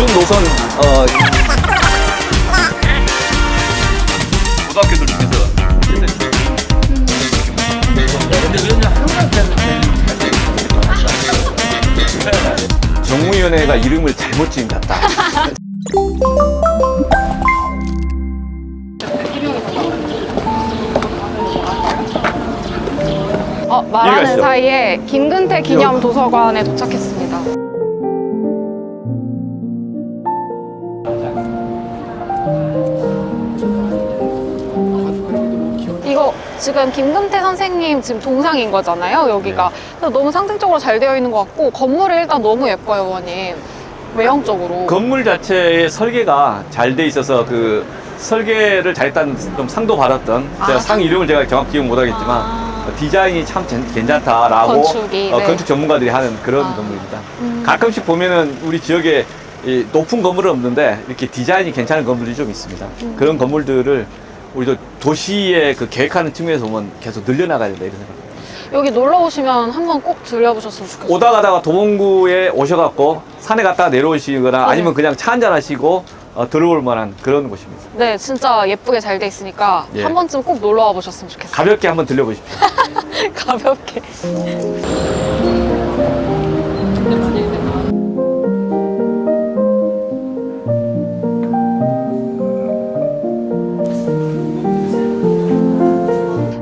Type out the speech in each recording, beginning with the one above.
대중 노선 고등학교들 중에서 정무위원회가 이름을 잘못 지은 것 같다. 말하는 가시죠. 사이에 김근태 기념 도서관에 도착했습니다. 이거 지금 김근태 선생님 지금 동상인 거잖아요, 여기가. 그래서 너무 상징적으로 잘 되어 있는 것 같고 건물이 일단 너무 예뻐요, 의원님. 외형적으로. 건물 자체의 설계가 잘 돼 있어서 그 설계를 잘했다는 좀 상도 받았던 제가 상 이름을 제가 정확히 기억 못하겠지만 디자인이 참 괜찮다라고 건축이, 네. 건축 전문가들이 하는 그런 건물입니다. 가끔씩 보면은 우리 지역에 이 높은 건물은 없는데 이렇게 디자인이 괜찮은 건물이 좀 있습니다. 그런 건물들을 우리도 도시의 그 계획하는 측면에서 보면 계속 늘려나가야 된다 이런 생각입니다. 여기 놀러 오시면 한번 꼭 들려보셨으면 좋겠어요. 오다 가다가 도봉구에 오셔갖고 산에 갔다가 내려오시거나 아니면 그냥 차 한잔 하시고 들어올 만한 그런 곳입니다. 네, 진짜 예쁘게 잘 돼 있으니까 예. 한 번쯤 꼭 놀러 와 보셨으면 좋겠어요. 가볍게 한번 들려보십시오. 가볍게.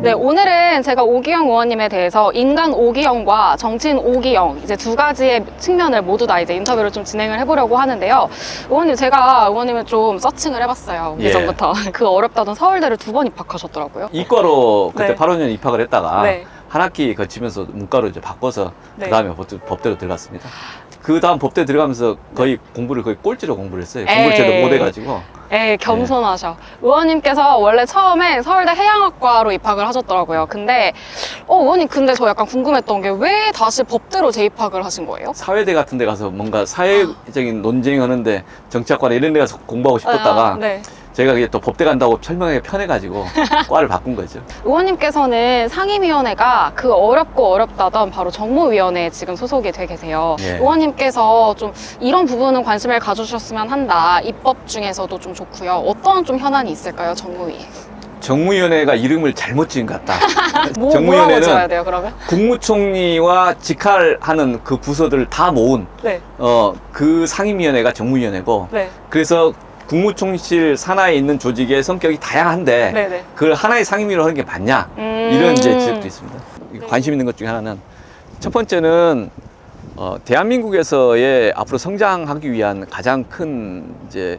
네, 오늘은 제가 오기영 의원님에 대해서 인간 오기영과 정치인 오기영 이제 두 가지의 측면을 모두 다 이제 인터뷰를 좀 진행을 해보려고 하는데요. 의원님, 제가 의원님을 좀 서칭을 해봤어요. 예. 예전부터. 그 어렵다던 서울대를 2번 입학하셨더라고요. 이과로 그때 네. 8학년 입학을 했다가 네. 한 학기 거치면서 문과로 이제 바꿔서 네. 그 다음에 법대로 들어갔습니다. 그 다음 법대 들어가면서 거의 공부를 거의 꼴찌로 공부를 했어요. 공부를 제대로 못 해가지고. 에 겸손하셔. 의원님께서 원래 처음에 서울대 해양학과로 입학을 하셨더라고요. 근데 의원님, 근데 저 약간 궁금했던 게 왜 다시 법대로 재입학을 하신 거예요? 사회대 같은 데 가서 뭔가 사회적인 논쟁하는데 정치학과나 이런 데 가서 공부하고 싶었다가 네. 제가 그게 또 법대 간다고 설명하기 편해가지고 과를 바꾼 거죠. 의원님께서는 상임위원회가 그 어렵고 어렵다던 바로 정무위원회에 지금 소속이 돼 계세요. 예. 의원님께서 좀 이런 부분은 관심을 가주셨으면 한다. 입법 중에서도 좀 좋고요. 어떤 좀 현안이 있을까요, 정무위? 정무위원회가 이름을 잘못 지은 것 같다. 뭐라고 지어야 돼요, 그러면? 국무총리와 직할하는 그 부서들을 다 모은 네. 그 상임위원회가 정무위원회고 네. 그래서 국무총실 산하에 있는 조직의 성격이 다양한데 네네. 그걸 하나의 상임위로 하는 게 맞냐 이런 이제 지적도 있습니다. 관심 있는 것 중에 하나는 첫 번째는 대한민국에서의 앞으로 성장하기 위한 가장 큰 이제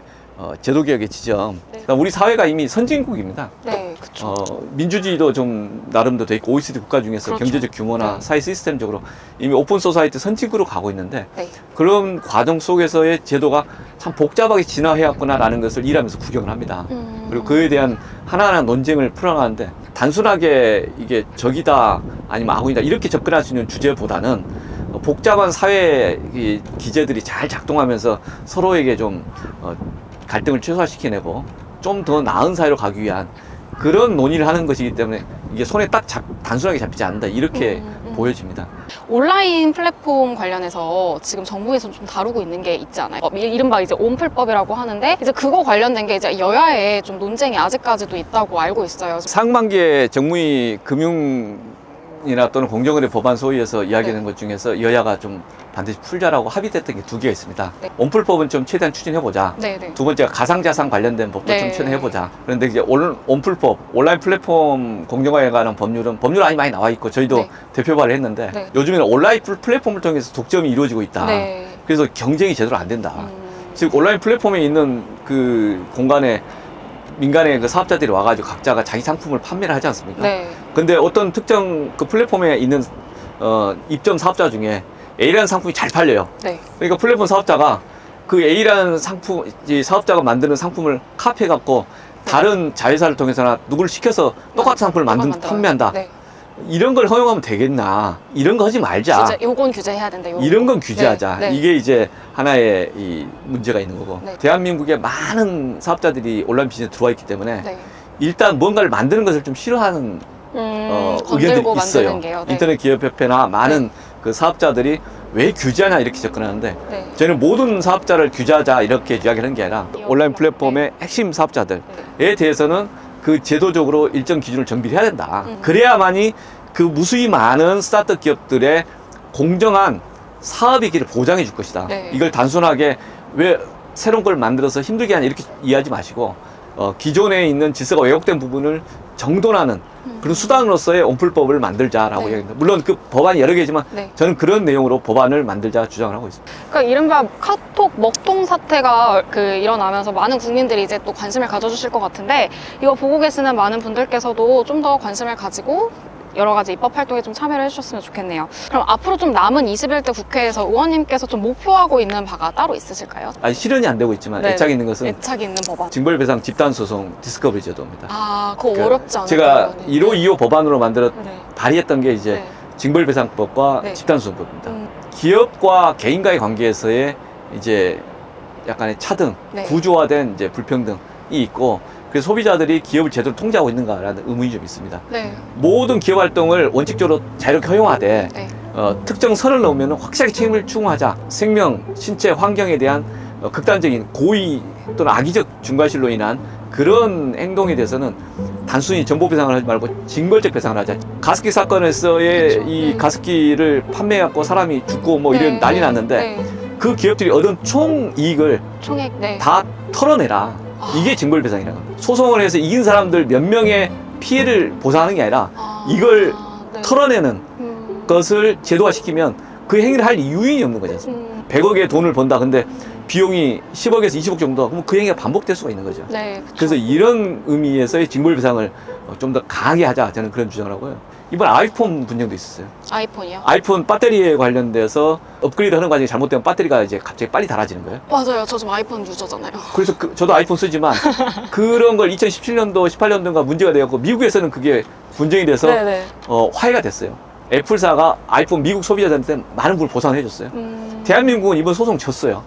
제도 개혁의 지점. 네. 그러니까 우리 사회가 이미 선진국입니다. 네, 그쵸. 민주주의도 좀 나름대로 돼 있고 OECD 국가 중에서 그렇죠. 경제적 규모나 네. 사회 시스템적으로 이미 오픈 소사이티 선진국으로 가고 있는데 네. 그런 과정 속에서의 제도가 참 복잡하게 진화해왔구나라는 것을 일하면서 구경을 합니다. 그리고 그에 대한 하나하나 논쟁을 풀어나가는데 단순하게 이게 적이다 아니면 아군이다 이렇게 접근할 수 있는 주제보다는 복잡한 사회 기제들이 잘 작동하면서 서로에게 좀 갈등을 최소화시켜내고 좀 더 나은 사회로 가기 위한 그런 논의를 하는 것이기 때문에 이게 손에 딱 단순하게 잡히지 않는다 이렇게 보여집니다. 온라인 플랫폼 관련해서 지금 정부에서 좀 다루고 있는 게 있지 않아요? 이른바 이제 온플법이라고 하는데 이제 그거 관련된 게 이제 여야에 좀 논쟁이 아직까지도 있다고 알고 있어요. 상반기에 정무위 금융이나 또는 공정거래 법안 소위에서 이야기하는 것 중에서 여야가 좀 반드시 풀자라고 합의됐던 게 2개가 있습니다. 네. 온플법은 좀 최대한 추진해보자. 네네. 두 번째가 가상자산 관련된 법도 네. 좀 추진해보자. 그런데 이제 온플법, 온라인 플랫폼 공정화에 관한 법률은 법률안이 많이 나와 있고 저희도 네. 대표 발의를 했는데 네. 요즘에는 온라인 플랫폼을 통해서 독점이 이루어지고 있다. 네. 그래서 경쟁이 제대로 안 된다. 즉 온라인 플랫폼에 있는 그 공간에 민간의 그 사업자들이 와가지고 각자가 자기 상품을 판매를 하지 않습니까? 네. 근데 어떤 특정 그 플랫폼에 있는 입점 사업자 중에 A라는 상품이 잘 팔려요. 네. 그러니까 플랫폼 사업자가 그 A라는 상품, 이 사업자가 만드는 상품을 카피해갖고 다른 자회사를 통해서나 누구를 시켜서 똑같은 상품을 판매한다. 네. 이런 걸 허용하면 되겠나? 이런 거 하지 말자. 요건 규제해야 된다. 요건. 이런 건 규제하자. 네. 네. 이게 이제 하나의 이 문제가 있는 거고. 네. 대한민국에 많은 사업자들이 온라인 비즈니스에 들어와 있기 때문에 네. 일단 뭔가를 만드는 것을 좀 싫어하는 의견들이 건들고 있어요. 만드는 게요. 네. 인터넷 기업협회나 많은 그 사업자들이 왜 규제하냐 이렇게 접근하는데 네. 저는 모든 사업자를 규제하자 이렇게 이야기하는 게 아니라 온라인 플랫폼의 핵심 사업자들에 대해서는 그 제도적으로 일정 기준을 정비를 해야 된다. 그래야만이 그 무수히 많은 스타트업 기업들의 공정한 사업의 길을 보장해 줄 것이다. 네. 이걸 단순하게 왜 새로운 걸 만들어서 힘들게 하냐 이렇게 이해하지 마시고 기존에 있는 질서가 왜곡된 부분을 정돈하는 그런 수단으로서의 온풀법을 만들자라고 네. 이야기합니다. 물론 그 법안이 여러 개지만 네. 저는 그런 내용으로 법안을 만들자 주장을 하고 있습니다. 그러니까 이른바 카톡 먹통 사태가 일어나면서 많은 국민들이 이제 또 관심을 가져주실 것 같은데 이거 보고 계시는 많은 분들께서도 좀 더 관심을 가지고 여러 가지 입법 활동에 좀 참여를 해주셨으면 좋겠네요. 그럼 앞으로 좀 남은 21대 국회에서 의원님께서 좀 목표하고 있는 바가 따로 있으실까요? 아니 실현이 안 되고 있지만 네. 애착이 있는 것은 애착 있는 법안. 징벌배상 집단소송 디스커버리 제도입니다. 아, 그거 그 어렵지 않아요? 제가 1호, 2호 법안으로 만들어 네. 발의했던 게 이제 네. 징벌배상법과 네. 집단소송법입니다. 음. 기업과 개인과의 관계에서의 이제 약간의 차등, 네. 구조화된 이제 불평등이 있고, 그래서 소비자들이 기업을 제대로 통제하고 있는가라는 의문이 좀 있습니다. 네. 모든 기업 활동을 원칙적으로 자유롭게 허용하되 네. 특정 선을 넘으면 확실하게 책임을 추궁하자. 생명, 신체, 환경에 대한 극단적인 고의 또는 악의적 중과실로 인한 그런 행동에 대해서는 단순히 전보배상을 하지 말고 징벌적 배상을 하자. 가습기 사건에서의 그렇죠. 이 네. 가습기를 판매해갖고 사람이 죽고 뭐 이런 네. 난리 났는데 네. 그 기업들이 얻은 총 이익을 총액, 네. 다 털어내라. 이게 징벌배상이라는 겁니다. 소송을 해서 이긴 사람들 몇 명의 피해를 보상하는 게 아니라 아, 이걸 네. 털어내는 것을 제도화시키면 그 행위를 할 이유인이 없는 거지 않습니까? 100억의 돈을 번다. 근데 비용이 10억에서 20억 정도. 그럼 그 행위가 반복될 수가 있는 거죠. 네, 그쵸. 그래서 이런 의미에서의 징벌배상을 좀 더 강하게 하자. 저는 그런 주장을 하고요. 이번 아이폰 분쟁도 있었어요. 아이폰이요? 아이폰 배터리에 관련돼서 업그레이드 하는 과정이 잘못되면 배터리가 이제 갑자기 빨리 닳아지는 거예요. 맞아요. 저 지금 아이폰 유저잖아요. 그래서 저도 아이폰 쓰지만 그런 걸 2017년도, 18년도인가 문제가 되었고 미국에서는 그게 분쟁이 돼서 네네. 화해가 됐어요. 애플사가 아이폰 미국 소비자들한테 많은 부분을 보상해 줬어요. 대한민국은 이번 소송 졌어요.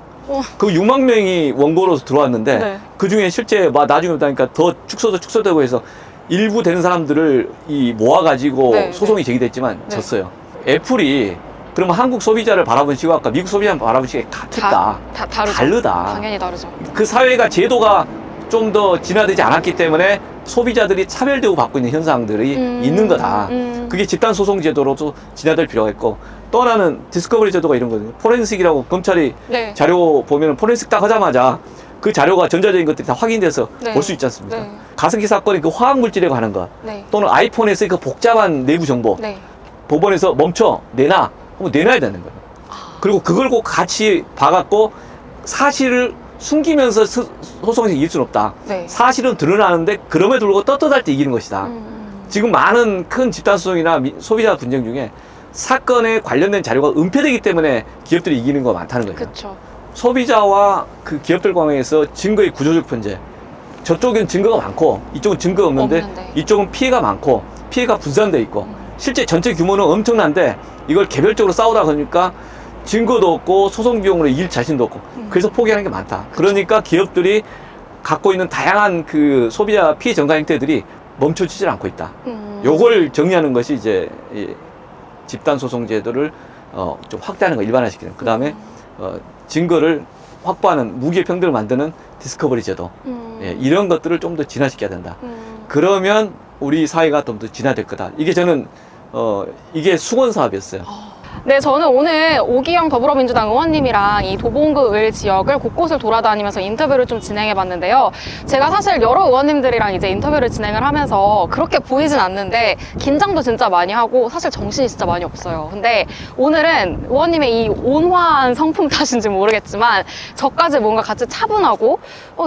그 6만 명이 원고로 들어왔는데 네. 그 중에 실제 나중에 보니까 더 축소되고 해서 일부 되는 사람들을 모아가지고 네, 소송이 제기됐지만 네. 졌어요. 애플이 그러면 한국 소비자를 바라본 시각과 미국 소비자를 바라본 시각이 같을까? 다르죠. 다르다. 당연히 다르죠. 그 사회가 제도가 좀 더 진화되지 않았기 때문에 소비자들이 차별되고 받고 있는 현상들이 있는 거다. 그게 집단소송 제도로도 진화될 필요가 있고, 또 하나는 디스커버리 제도가 이런 거거든요. 포렌식이라고 검찰이 네. 자료 보면 포렌식 딱 하자마자 그 자료가 전자적인 것들이 다 확인돼서 네. 볼 수 있지 않습니까? 네. 가습기 사건이 그 화학물질에 관한 것, 네. 또는 아이폰에서의 그 복잡한 내부 정보, 네. 법원에서 내놔. 그럼 내놔야 되는 거예요. 그리고 그걸 꼭 같이 봐갖고 사실을 숨기면서 소송에서 이길 수는 없다. 네. 사실은 드러나는데 그럼에도 불구하고 떳떳할 때 이기는 것이다. 지금 많은 큰 집단소송이나 소비자 분쟁 중에 사건에 관련된 자료가 은폐되기 때문에 기업들이 이기는 거 많다는 거예요. 그쵸. 소비자와 그 기업들 관계에서 증거의 구조적 편제. 저쪽은 증거가 많고 이쪽은 증거가 없는데 이쪽은 피해가 많고 피해가 분산돼 있고 실제 전체 규모는 엄청난데 이걸 개별적으로 싸우다 보니까 증거도 없고 소송 비용으로 이길 자신도 없고 그래서 포기하는 게 많다. 그러니까 기업들이 갖고 있는 다양한 그 소비자 피해 전가 형태들이 멈춰지질 않고 있다. 요걸 정리하는 것이 이제 이 집단 소송 제도를 좀 확대하는 거, 일반화시키는. 그 다음에 증거를 확보하는 무기의 평등을 만드는 디스커버리 제도. 예, 이런 것들을 좀 더 진화시켜야 된다. 그러면 우리 사회가 좀 더 진화될 거다. 이게 저는 이게 수건 사업이었어요. 네, 저는 오늘 오기영 더불어민주당 의원님이랑 이 도봉구을 지역을 곳곳을 돌아다니면서 인터뷰를 좀 진행해 봤는데요. 제가 사실 여러 의원님들이랑 이제 인터뷰를 진행을 하면서 그렇게 보이진 않는데 긴장도 진짜 많이 하고 사실 정신이 진짜 많이 없어요. 근데 오늘은 의원님의 이 온화한 성품 탓인지 모르겠지만 저까지 뭔가 같이 차분하고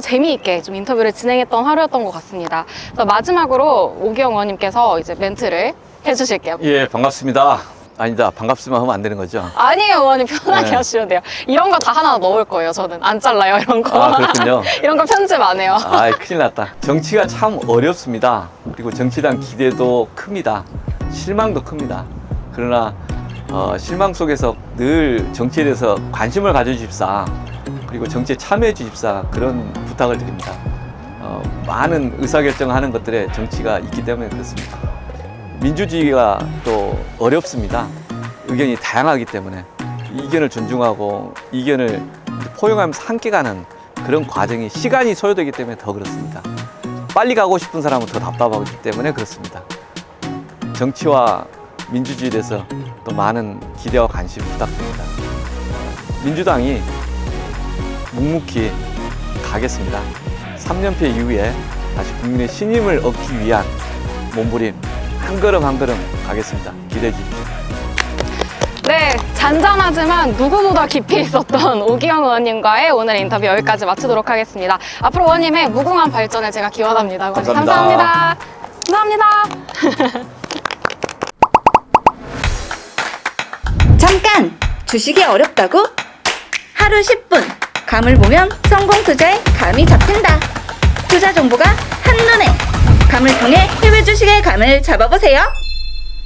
재미있게 좀 인터뷰를 진행했던 하루였던 것 같습니다. 그래서 마지막으로 오기영 의원님께서 이제 멘트를 해주실게요. 예, 반갑습니다. 아니다, 반갑으면 하면 안 되는 거죠. 아니에요, 의원님. 편하게 네. 하시면 돼요. 이런 거 다 하나 넣을 거예요, 저는. 안 잘라요, 이런 거. 아, 그렇군요. 이런 거 편집 안 해요. 아, 큰일 났다. 정치가 참 어렵습니다. 그리고 정치에 대한 기대도 큽니다. 실망도 큽니다. 그러나 실망 속에서 늘 정치에 대해서 관심을 가져주십사, 그리고 정치에 참여해 주십사, 그런 부탁을 드립니다. 많은 의사결정하는 것들에 정치가 있기 때문에 그렇습니다. 민주주의가 또 어렵습니다. 의견이 다양하기 때문에 이견을 존중하고 이견을 포용하면서 함께 가는 그런 과정이 시간이 소요되기 때문에 더 그렇습니다. 빨리 가고 싶은 사람은 더 답답하기 때문에 그렇습니다. 정치와 민주주의에 대해서 또 많은 기대와 관심 부탁드립니다. 민주당이 묵묵히 가겠습니다. 3년패 이후에 다시 국민의 신임을 얻기 위한 몸부림 한 걸음 한 걸음 가겠습니다. 기대해 주십시오. 네, 잔잔하지만 누구보다 깊이 있었던 오기영 의원님과의 오늘 인터뷰 여기까지 마치도록 하겠습니다. 앞으로 의원님의 무궁한 발전을 제가 기원합니다. 의원님, 감사합니다. 감사합니다. 잠깐! 주식이 어렵다고? 하루 10분 감을 보면 성공 투자의 감이 잡힌다. 투자 정보가 한눈에 감을 통해 해외 주식의 감을 잡아보세요.